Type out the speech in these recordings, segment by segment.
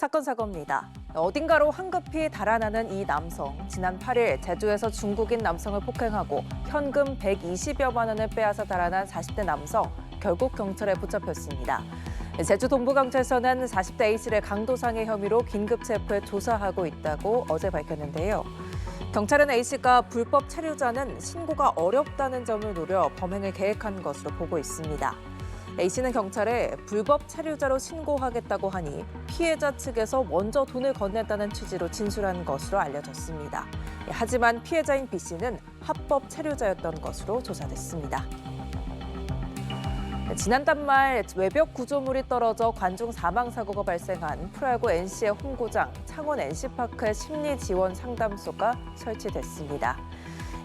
사건 사고입니다. 어딘가로 황급히 달아나는 이 남성. 지난 8일 제주에서 중국인 남성을 폭행하고 현금 120여만 원을 빼앗아 달아난 40대 남성. 결국 경찰에 붙잡혔습니다. 제주 동부경찰서는 40대 A씨를 강도상해 혐의로 긴급 체포해 조사하고 있다고 어제 밝혔는데요. 경찰은 A씨가 불법 체류자는 신고가 어렵다는 점을 노려 범행을 계획한 것으로 보고 있습니다. A씨는 경찰에 불법 체류자로 신고하겠다고 하니 피해자 측에서 먼저 돈을 건넸다는 취지로 진술한 것으로 알려졌습니다. 하지만 피해자인 B씨는 합법 체류자였던 것으로 조사됐습니다. 지난달 말 외벽 구조물이 떨어져 관중 사망 사고가 발생한 프로야구 NC의 홈구장 창원 NC파크에 심리 지원 상담소가 설치됐습니다.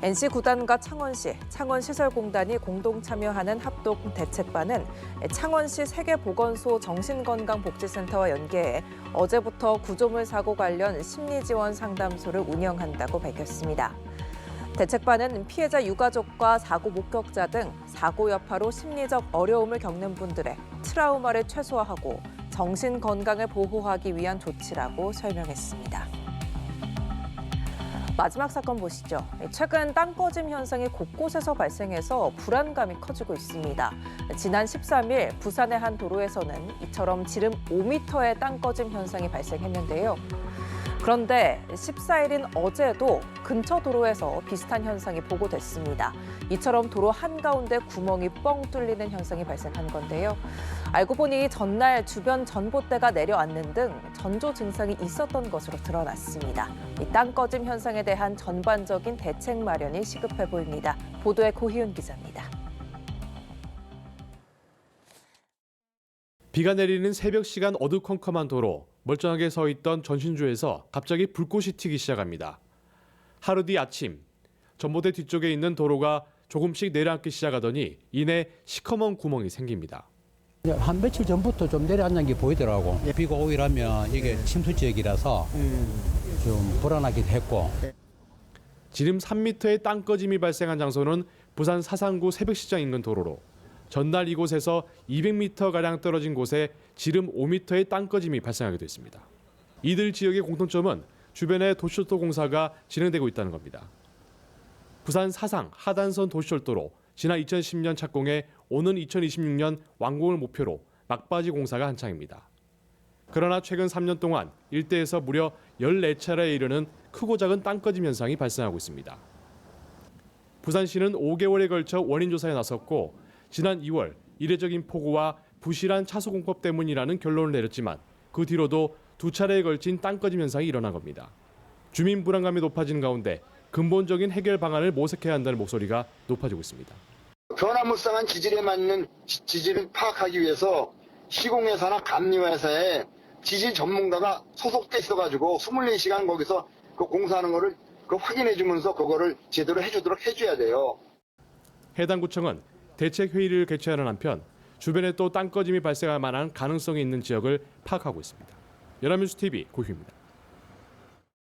NC 구단과 창원시, 창원시설공단이 공동 참여하는 합동 대책반은 창원시 세계보건소 정신건강복지센터와 연계해 어제부터 구조물 사고 관련 심리지원 상담소를 운영한다고 밝혔습니다. 대책반은 피해자 유가족과 사고 목격자 등 사고 여파로 심리적 어려움을 겪는 분들의 트라우마를 최소화하고 정신 건강을 보호하기 위한 조치라고 설명했습니다. 마지막 사건 보시죠. 최근 땅 꺼짐 현상이 곳곳에서 발생해서 불안감이 커지고 있습니다. 지난 13일 부산의 한 도로에서는 이처럼 지름 5m의 땅 꺼짐 현상이 발생했는데요. 그런데 14일인 어제도 근처 도로에서 비슷한 현상이 보고됐습니다. 이처럼 도로 한가운데 구멍이 뻥 뚫리는 현상이 발생한 건데요. 알고 보니 전날 주변 전봇대가 내려앉는 등 전조 증상이 있었던 것으로 드러났습니다. 이 땅 꺼짐 현상에 대한 전반적인 대책 마련이 시급해 보입니다. 보도에 고희윤 기자입니다. 비가 내리는 새벽 시간 어두컴컴한 도로, 멀쩡하게 서 있던 전신주에서 갑자기 불꽃이 튀기 시작합니다. 하루 뒤 아침, 전봇대 뒤쪽에 있는 도로가 조금씩 내려앉기 시작하더니 이내 시커먼 구멍이 생깁니다. 한 며칠 전부터 좀 내려앉는 게 보이더라고. 비가 오일하면 이게 침수 지역이라서 좀 불안하기도 했고. 지름 3m의 땅 꺼짐이 발생한 장소는 부산 사상구 새벽시장 인근 도로로 전날 이곳에서 200m가량 떨어진 곳에 지름 5m의 땅 꺼짐이 발생하게 됐습니다. 이들 지역의 공통점은 주변에 도시철도 공사가 진행되고 있다는 겁니다. 부산 사상 하단선 도시철도로 지난 2010년 착공해 오는 2026년 완공을 목표로 막바지 공사가 한창입니다. 그러나 최근 3년 동안 일대에서 무려 14차례에 이르는 크고 작은 땅 꺼짐 현상이 발생하고 있습니다. 부산시는 5개월에 걸쳐 원인 조사에 나섰고 지난 2월 이례적인 폭우와 부실한 차수 공법 때문이라는 결론을 내렸지만 그 뒤로도 2차례에 걸친 땅 꺼짐 현상이 일어난 겁니다. 주민 불안감이 높아지는 가운데 근본적인 해결 방안을 모색해야 한다는 목소리가 높아지고 있습니다. 변화무쌍한 지질에 맞는 지질을 파악하기 위해서 시공회사나 감리회사에 지질 전문가가 소속돼 있어가지고 24시간 거기서 그 공사하는 거를 확인해주면서 그거를 제대로 해줘야 돼요. 해당 구청은 대책회의를 개최하는 한편 주변에 또 땅 꺼짐이 발생할 만한 가능성이 있는 지역을 파악하고 있습니다. 연합뉴스 TV 고희입니다.